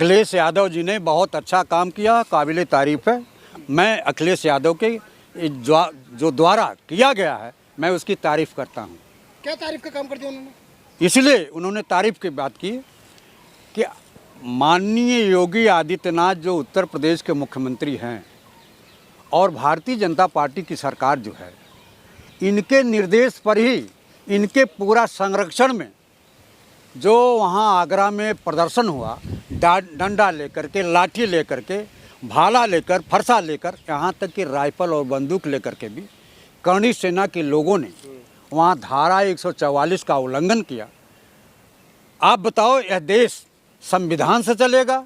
अखिलेश यादव जी ने बहुत अच्छा काम किया, काबिल तारीफ़ है। मैं अखिलेश यादव के जो द्वारा किया गया है, मैं उसकी तारीफ़ करता हूँ। क्या तारीफ का काम कर दिया उन्होंने? इसलिए उन्होंने तारीफ़ की बात की कि माननीय योगी आदित्यनाथ जो उत्तर प्रदेश के मुख्यमंत्री हैं और भारतीय जनता पार्टी की सरकार जो है, इनके निर्देश पर ही इनके पूरा संरक्षण में जो वहाँ आगरा में प्रदर्शन हुआ, डंडा लेकर के, लाठी लेकर के, भाला लेकर, फरसा लेकर, यहाँ तक कि राइफल और बंदूक लेकर के भी करणी सेना के लोगों ने वहाँ धारा 144 का उल्लंघन किया। आप बताओ, यह देश संविधान से चलेगा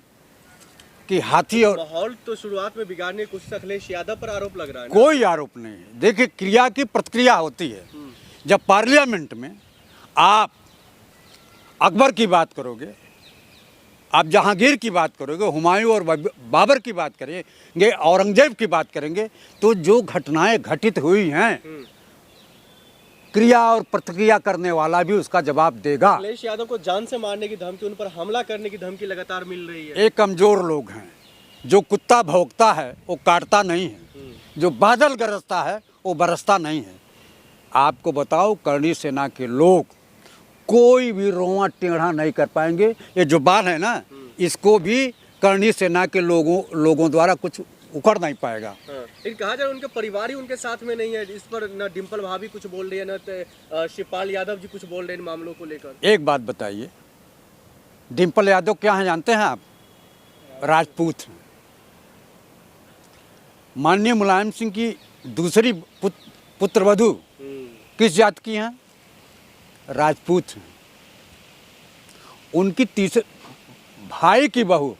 कि हाथी? और माहौल तो शुरुआत में बिगाड़ने की कोशिश अखिलेश यादव पर आरोप लग रहा है ना? कोई आरोप नहीं है। देखिए, क्रिया की प्रतिक्रिया होती है। जब पार्लियामेंट में आप अकबर की बात करोगे, आप जहांगीर की बात करोगे, हुमायूं और बाबर की बात करेंगे, औरंगजेब की बात करेंगे, तो जो घटनाएं घटित हुई हैं, क्रिया और प्रतिक्रिया करने वाला भी उसका जवाब देगा। अखिलेश यादव को जान से मारने की धमकी, उन पर हमला करने की धमकी लगातार मिल रही है। एक कमज़ोर लोग हैं। जो कुत्ता भौंकता है वो काटता नहीं है, जो बादल गरजता है वो बरसता नहीं है। आपको बताओ, करणी सेना के लोग कोई भी रोंवा टेढ़ा नहीं कर पाएंगे। ये जो बाल है ना, इसको भी करणी सेना के लोगों द्वारा कुछ उखड़ नहीं पाएगा। लेकिन कहा जाए उनके परिवार ही उनके साथ में नहीं है। इस पर न डिम्पल भाभी कुछ बोल रही है, न शिवपाल यादव जी कुछ बोल रहे हैं इन मामलों को लेकर। एक बात बताइए, डिम्पल यादव क्या है जानते हैं आप? राजपूत हैं। माननीय मुलायम सिंह की दूसरी पुत्रवधू किस जात की हैं? राजपूत हैं। उनकी तीसरे भाई की बहू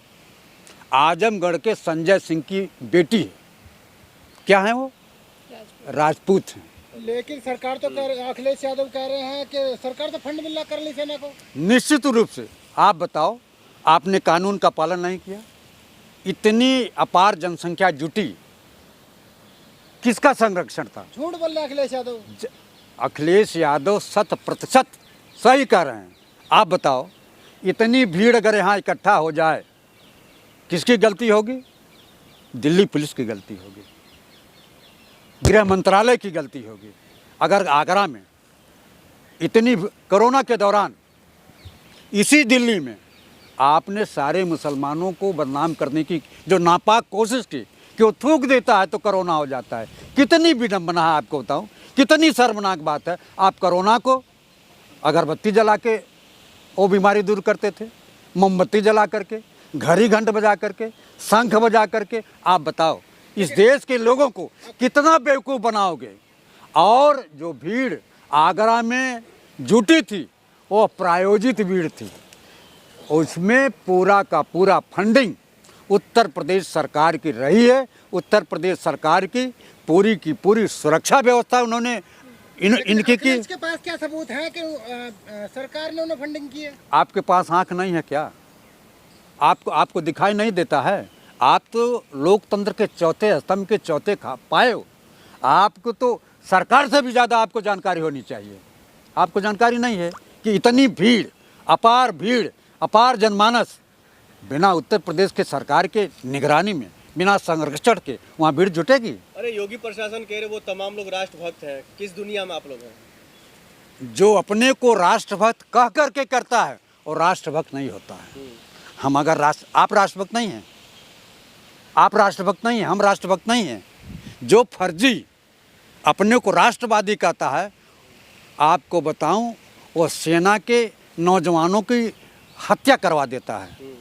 आजमगढ़ के संजय सिंह की बेटी है। क्या है वो? राजपूत हैं। लेकिन सरकार तो अखिलेश यादव कह रहे हैं कि सरकार तो फंड मिल रहा करणी सेना को। निश्चित रूप से। आप बताओ, आपने कानून का पालन नहीं किया? इतनी अपार जनसंख्या जुटी, किसका संरक्षण था? झूठ बोल रहे हैं अखिलेश यादव। अखिलेश यादव 100% सही कह रहे हैं। आप बताओ, इतनी भीड़ अगर यहाँ इकट्ठा हो जाए, किसकी गलती होगी? दिल्ली पुलिस की गलती होगी, गृह मंत्रालय की गलती होगी। अगर आगरा में इतनी कोरोना के दौरान इसी दिल्ली में आपने सारे मुसलमानों को बदनाम करने की जो नापाक कोशिश की कि वो थूक देता है तो कोरोना हो जाता है, कितनी विडंबना है। आपको बताऊं, कितनी शर्मनाक बात है। आप कोरोना को अगरबत्ती जला के वो बीमारी दूर करते थे, मोमबत्ती जला करके, घड़ी घंट बजा करके, शंख बजा करके। आप बताओ, इस देश के लोगों को कितना बेवकूफ़ बनाओगे? और जो भीड़ आगरा में जुटी थी, वो प्रायोजित भीड़ थी। उसमें पूरा का पूरा फंडिंग उत्तर प्रदेश सरकार की रही है। उत्तर प्रदेश सरकार की पूरी सुरक्षा व्यवस्था उन्होंने इनकी की। इसके पास क्या सबूत है कि सरकार ने उन्हें फंडिंग की है? आपके पास आंख नहीं है क्या? आपको दिखाई नहीं देता है? आप तो लोकतंत्र के चौथे स्तंभ के चौथे पाए हो। आपको तो सरकार से भी ज़्यादा आपको जानकारी होनी चाहिए। आपको जानकारी नहीं है कि इतनी भीड़, अपार जनमानस, बिना उत्तर प्रदेश के सरकार के निगरानी में, बिना संरक्षण के वहाँ भीड़ जुटेगी? अरे योगी प्रशासन कह रहे वो तमाम लोग राष्ट्रभक्त हैं। किस दुनिया में आप लोग हैं? जो अपने को राष्ट्रभक्त कह करके करता है और राष्ट्रभक्त नहीं होता है। हम अगर आप राष्ट्रभक्त नहीं हैं, आप राष्ट्रभक्त नहीं हैं, हम राष्ट्रभक्त नहीं हैं। जो फर्जी अपने को राष्ट्रवादी कहता है, आपको बताऊं, वो सेना के नौजवानों की हत्या करवा देता है।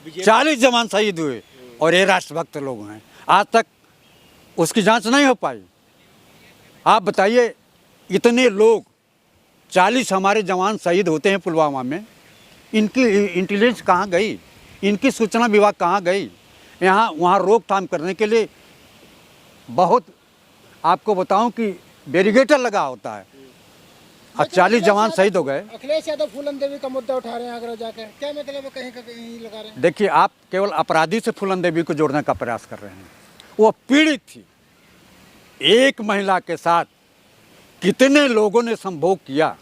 40 जवान शहीद हुए और ये राष्ट्रभक्त लोग हैं। आज तक उसकी जांच नहीं हो पाई। आप बताइए, इतने लोग, 40 हमारे जवान शहीद होते हैं पुलवामा में, इनकी इंटेलिजेंस कहाँ गई? इनकी सूचना विभाग कहाँ गई? वहाँ रोकथाम करने के लिए बहुत, आपको बताऊं कि बैरिकेड लगा होता है। और 40 जवान शहीद हो गए। अखिलेश यादव फूलन देवी का मुद्दा उठा रहे हैं आगरा जाकर, क्या मतलब है? कहीं का कहीं लगा रहे हैं। देखिए, आप केवल अपराधी से फूलन देवी को जोड़ने का प्रयास कर रहे हैं। वो पीड़ित थी। एक महिला के साथ कितने लोगों ने संभोग किया,